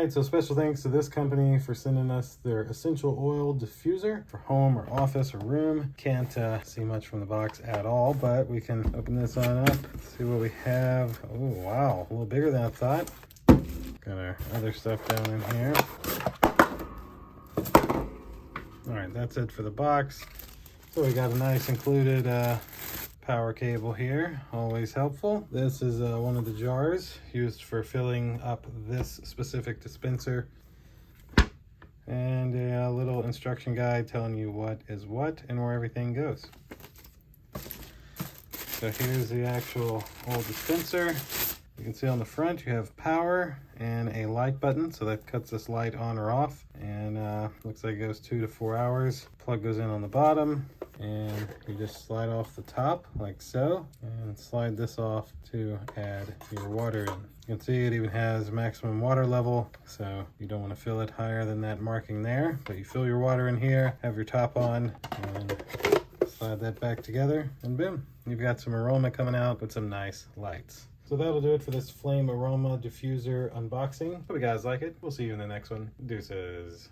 Alright, so special thanks to this company for sending us their essential oil diffuser for home or office or room. Can't see much from the box at all, but we can open this on up, see what we have. Oh wow, a little bigger than I thought. Got our other stuff down in here. Alright, that's it for the box. So we got a nice included power cable here, always helpful. This is one of the jars used for filling up this specific dispenser, and a little instruction guide telling you what is what and where everything goes. So here's the actual old dispenser. You can see on the front you have power and a light button, so that cuts this light on or off, and looks like it goes 2 to 4 hours. Plug goes in on the bottom, and you just slide off the top like so, and slide this off to add your water in. You can see it even has maximum water level, so you don't want to fill it higher than that marking there, but you fill your water in here, have your top on, and slide that back together, and boom, you've got some aroma coming out with some nice lights. So that'll do it for this flame aroma diffuser unboxing. Hope you guys like it. We'll see you in the next one. Deuces.